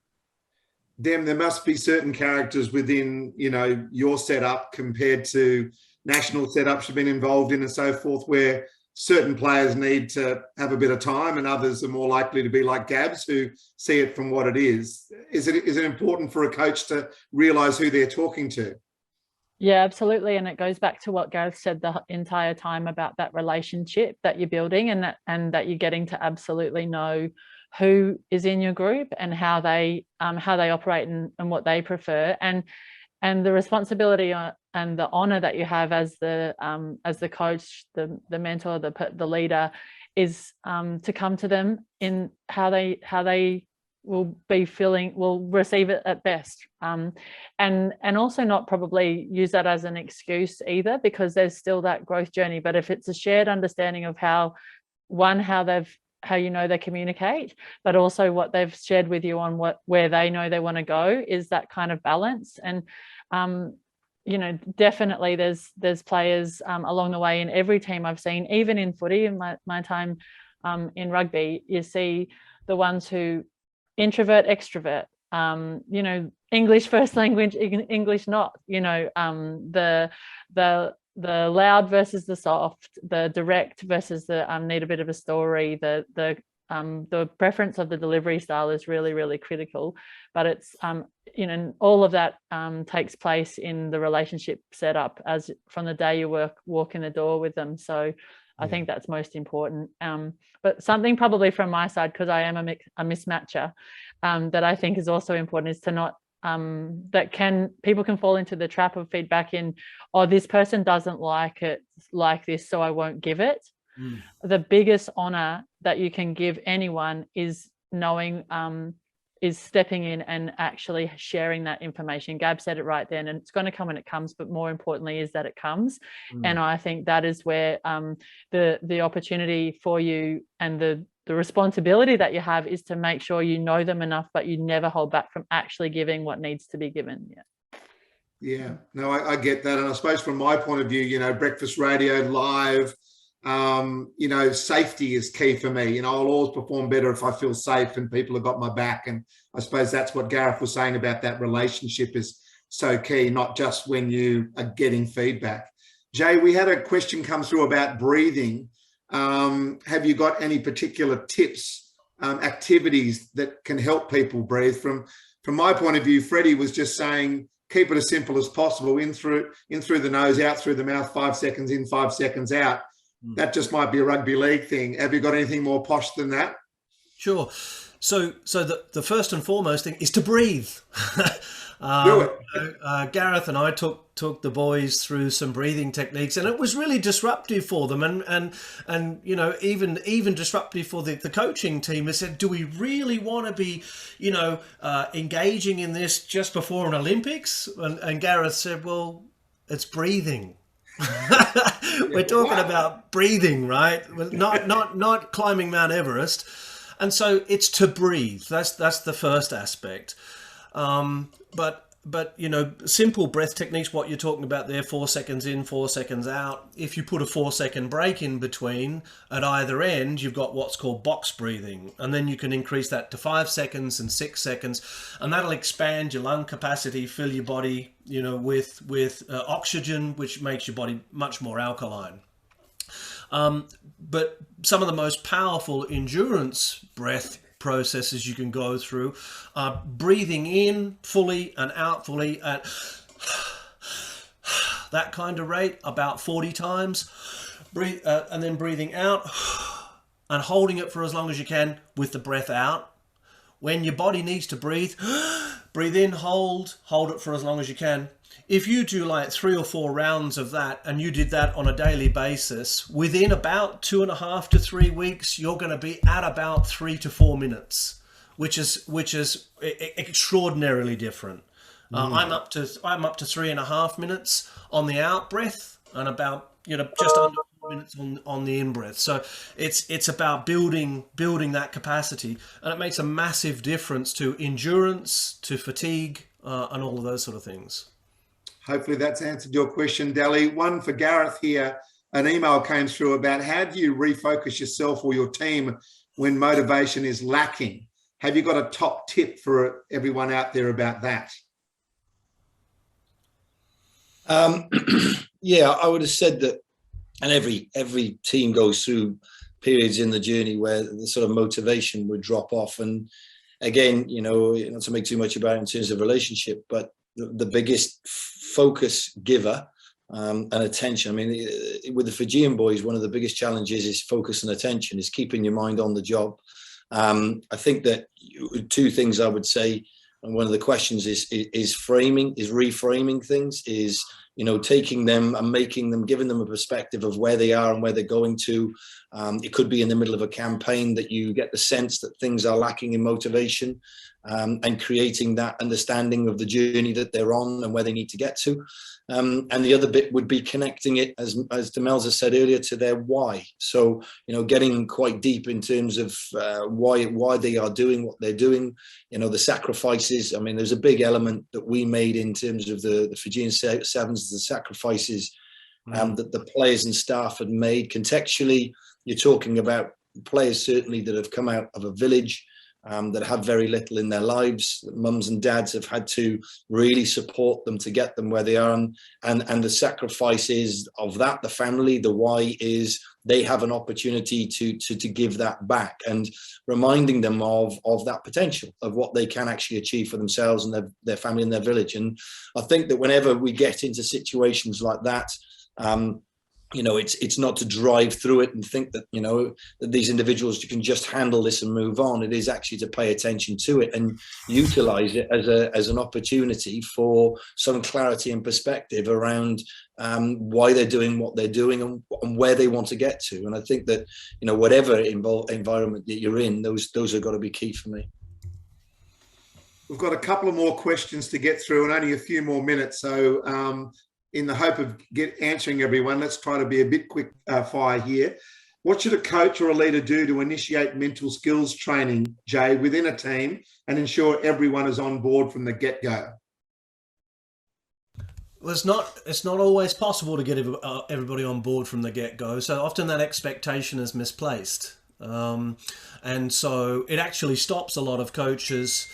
Dem, there must be certain characters within, your setup compared to national setups you've been involved in and so forth, where certain players need to have a bit of time and others are more likely to be like Gabs, who see it from what it is. Is it important for a coach to realise who they're talking to? Yeah, absolutely. And it goes back to what Gareth said the entire time about that relationship that you're building, and that you're getting to absolutely know who is in your group and how they operate and what they prefer, and the responsibility and the honor that you have as the coach, the mentor, the leader, is to come to them in how they will receive it at best, and also not probably use that as an excuse either, because there's still that growth journey. But if it's a shared understanding of how they communicate, but also what they've shared with you on where they know they want to go, is that kind of balance. And definitely there's players along the way in every team I've seen, even in footy in my time in rugby. You see the ones who introvert, extrovert, English first language, English not, the loud versus the soft, the direct versus the need a bit of a story. The preference of the delivery style is really, really critical. But it's all of that takes place in the relationship setup as from the day you walk in the door with them. So I think that's most important. But something probably from my side, because I am a mismatcher, that I think is also important, is to not people can fall into the trap of feedback in, oh, this person doesn't like it like this, so I won't give it. The biggest honor that you can give anyone is knowing, is stepping in and actually sharing that information. Gab said it right then, and it's going to come when it comes, but more importantly is that it comes. And I think that is where the opportunity for you and the responsibility that you have is to make sure you know them enough, but you never hold back from actually giving what needs to be given. Yeah, no, I get that. And I suppose from my point of view, breakfast radio, live, safety is key for me. I'll always perform better if I feel safe and people have got my back. And I suppose that's what Gareth was saying about that relationship is so key, not just when you are getting feedback. Jay, we had a question come through about breathing. Have you got any particular tips, activities that can help people breathe? From my point of view, Freddie was just saying, keep it as simple as possible, in through the nose, out through the mouth, 5 seconds in, 5 seconds out. That just might be a rugby league thing. Have you got anything more posh than that? Sure. So the first and foremost thing is to breathe. Do it. Gareth and I took the boys through some breathing techniques, and it was really disruptive for them, and even disruptive for the coaching team. They said, do we really want to be engaging in this just before an Olympics? And Gareth said, well, it's breathing. We're talking about breathing, right? Not climbing Mount Everest. And so it's to breathe. That's the first aspect. But simple breath techniques, what you're talking about there, 4 seconds in, 4 seconds out. If you put a 4 second break in between at either end, you've got what's called box breathing. And then you can increase that to 5 seconds and 6 seconds. And that'll expand your lung capacity, fill your body, with oxygen, which makes your body much more alkaline. But some of the most powerful endurance breath processes you can go through are breathing in fully and out fully at that kind of rate, about 40 times, and then breathing out and holding it for as long as you can with the breath out. When your body needs to breathe, breathe in, hold it for as long as you can. If you do like 3 or 4 rounds of that, and you did that on a daily basis, within about 2.5 to 3 weeks, you're going to be at about 3 to 4 minutes, which is extraordinarily different. I'm up to 3.5 minutes on the out breath, and about just under 4 minutes on the in breath. So it's about building that capacity, and it makes a massive difference to endurance, to fatigue, and all of those sort of things. Hopefully that's answered your question, Dally. One for Gareth here. An email came through about how do you refocus yourself or your team when motivation is lacking? Have you got a top tip for everyone out there about that? Yeah, I would have said that, and every team goes through periods in the journey where the sort of motivation would drop off. And again, not to make too much about it in terms of relationship, but the biggest focus giver and attention. I mean, with the Fijian boys, one of the biggest challenges is focus and attention, is keeping your mind on the job. I think that 2 things I would say, and one of the questions is reframing things, is taking them and giving them a perspective of where they are and where they're going to, It could be in the middle of a campaign that you get the sense that things are lacking in motivation, and creating that understanding of the journey that they're on and where they need to get to. And the other bit would be connecting it, as Demelza said earlier, to their why. So, getting quite deep in terms of why they are doing what they're doing, the sacrifices. I mean, there's a big element that we made in terms of the Fijian Sevens, the sacrifices that the players and staff had made. Contextually, you're talking about players certainly that have come out of a village, that have very little in their lives. Mums and dads have had to really support them to get them where they are, and the sacrifices of that, the family, the why is they have an opportunity to give that back, and reminding them of that potential of what they can actually achieve for themselves and their family and their village. And I think that whenever we get into situations like that, it's not to drive through it and think that, that these individuals can just handle this and move on. It is actually to pay attention to it and utilize it as an opportunity for some clarity and perspective around why they're doing what they're doing and where they want to get to. And I think that, whatever environment that you're in, those have got to be key for me. We've got a couple of more questions to get through and only a few more minutes. So, in the hope of answering everyone, let's try to be a bit quick fire here. What should a coach or a leader do to initiate mental skills training, Jay, within a team and ensure everyone is on board from the get-go? Well, it's not always possible to get everybody on board from the get-go. So often that expectation is misplaced. And so it actually stops a lot of coaches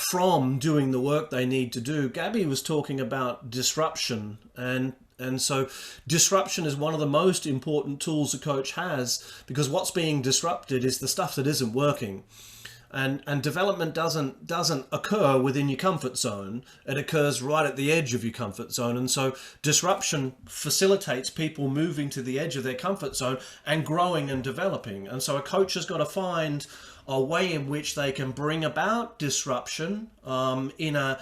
from doing the work they need to do. Gabi was talking about disruption, and so disruption is one of the most important tools a coach has, because what's being disrupted is the stuff that isn't working. And development doesn't occur within your comfort zone. It occurs right at the edge of your comfort zone. And so disruption facilitates people moving to the edge of their comfort zone and growing and developing. And so a coach has got to find a way in which they can bring about disruption in a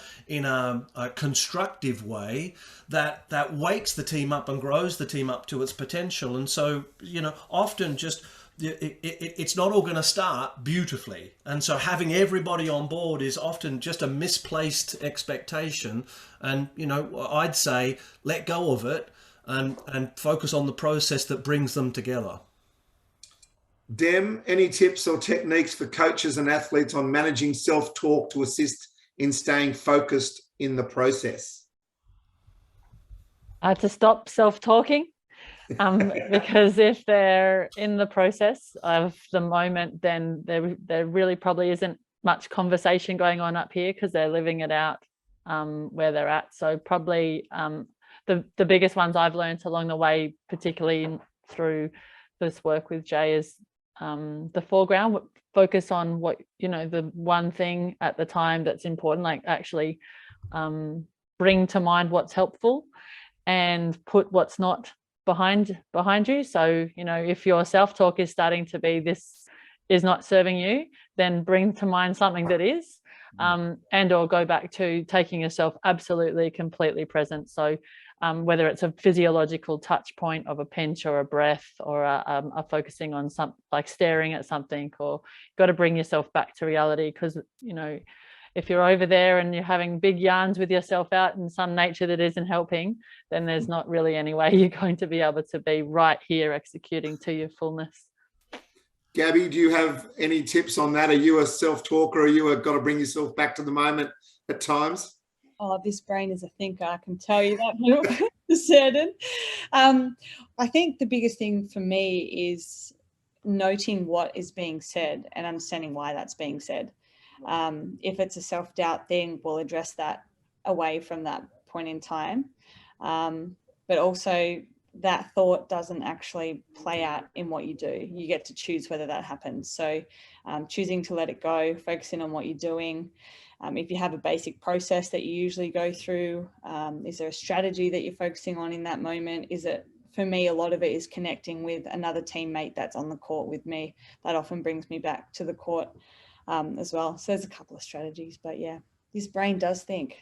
constructive way that wakes the team up and grows the team up to its potential. And so, often just it's not all going to start beautifully. And so having everybody on board is often just a misplaced expectation. And, I'd say let go of it and focus on the process that brings them together. Dem, any tips or techniques for coaches and athletes on managing self-talk to assist in staying focused in the process? To stop self-talking, because if they're in the process of the moment, then there really probably isn't much conversation going on up here, because they're living it out where they're at. So probably the biggest ones I've learned along the way, particularly through this work with Jay, is the foreground. Focus on what, the one thing at the time that's important, like actually bring to mind what's helpful and put what's not behind you. So, if your self-talk is starting to be, this is not serving you, then bring to mind something that is, and or go back to taking yourself absolutely, completely present. So whether it's a physiological touch point of a pinch or a breath, or a focusing on something like staring at something, or got to bring yourself back to reality. Because, if you're over there and you're having big yarns with yourself out in some nature that isn't helping, then there's not really any way you're going to be able to be right here executing to your fullness. Gabi, do you have any tips on that? Are you a self-talker? Or you got to bring yourself back to the moment at times? Oh, this brain is a thinker, I can tell you that for certain. I think the biggest thing for me is noting what is being said and understanding why that's being said. If it's a self-doubt thing, we'll address that away from that point in time. But also that thought doesn't actually play out in what you do. You get to choose whether that happens. So choosing to let it go, focusing on what you're doing. If you have a basic process that you usually go through, is there a strategy that you're focusing on in that moment? For me, a lot of it is connecting with another teammate that's on the court with me. That often brings me back to the court as well. So there's a couple of strategies, but yeah, this brain does think.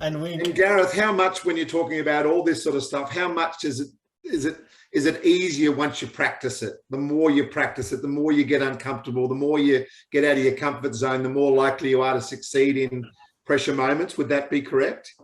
And Gareth, how much, when you're talking about all this sort of stuff, how much is it is it easier once you practice it? The more you practice it, the more you get uncomfortable, the more you get out of your comfort zone, the more likely you are to succeed in pressure moments. Would that be correct?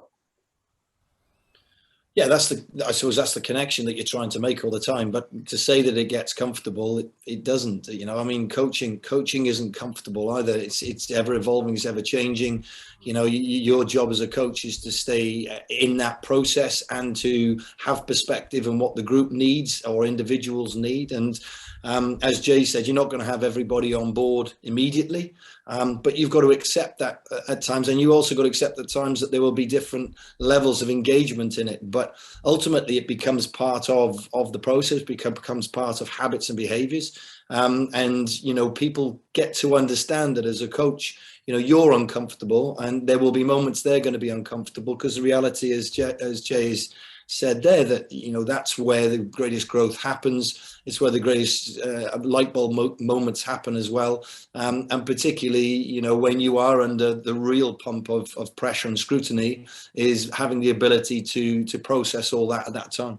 Yeah, I suppose that's the connection that you're trying to make all the time. But to say that it gets comfortable, it doesn't. You know, I mean, coaching isn't comfortable either. It's ever evolving, it's ever changing. You know, your job as a coach is to stay in that process and to have perspective on what the group needs or individuals need. And as Jay said, you're not going to have everybody on board immediately, but you've got to accept that at times, and you also got to accept at times that there will be different levels of engagement in it. But ultimately, it becomes part of the process, becomes part of habits and behaviours, and you know, people get to understand that as a coach, you know, you're uncomfortable, and there will be moments they're going to be uncomfortable, because the reality is, as Jay's said there, that, you know, that's where the greatest growth happens. It's where the greatest light bulb moments happen as well. And particularly, you know, when you are under the real pump of pressure and scrutiny, is having the ability to process all that at that time.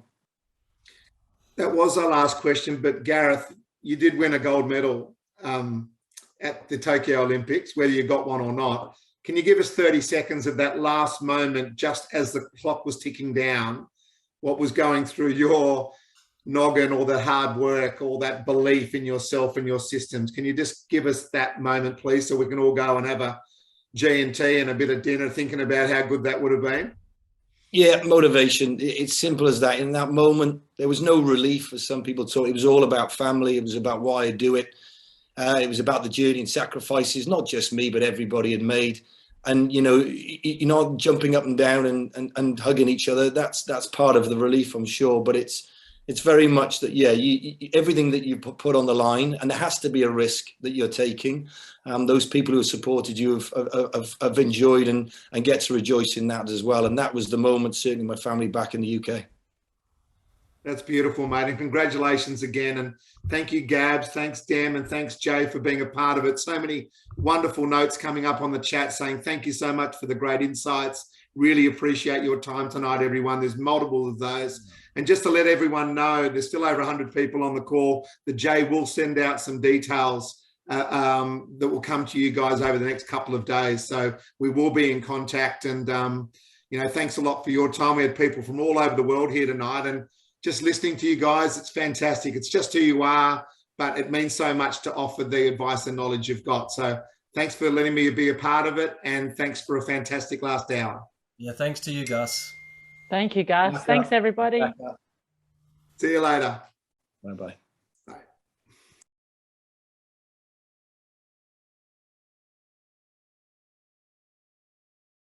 That was our last question, but Gareth, you did win a gold medal at the Tokyo Olympics, whether you got one or not. Can you give us 30 seconds of that last moment, just as the clock was ticking down, what was going through your noggin, all that hard work, all that belief in yourself and your systems? Can you just give us that moment, please, so we can all go and have a G&T and a bit of dinner thinking about how good that would have been? Yeah, motivation. It's simple as that. In that moment, there was no relief, as some people thought. It was all about family. It was about why I do it. It was about the journey and sacrifices, not just me, but everybody had made. And, you know, you're not jumping up and down and hugging each other. That's part of the relief, I'm sure. But it's very much that, yeah, everything that you put on the line, and there has to be a risk that you're taking. Those people who have supported you have enjoyed and get to rejoice in that as well. And that was the moment, certainly my family back in the UK. That's beautiful, mate. And congratulations again. And thank you, Gabs. Thanks, Dem. And thanks, Jay, for being a part of it. So many wonderful notes coming up on the chat saying thank you so much for the great insights. Really appreciate your time tonight, everyone. There's multiple of those. And just to let everyone know, there's still over 100 people on the call. The Jay will send out some details that will come to you guys over the next couple of days. So we will be in contact. And, you know, thanks a lot for your time. We had people from all over the world here tonight. And just listening to you guys, it's fantastic. It's just who you are, but it means so much to offer the advice and knowledge you've got. So thanks for letting me be a part of it, and thanks for a fantastic last hour. Yeah, thanks to you, Gus. Thank you, Gus. Thanks, everybody. See you later. Bye-bye.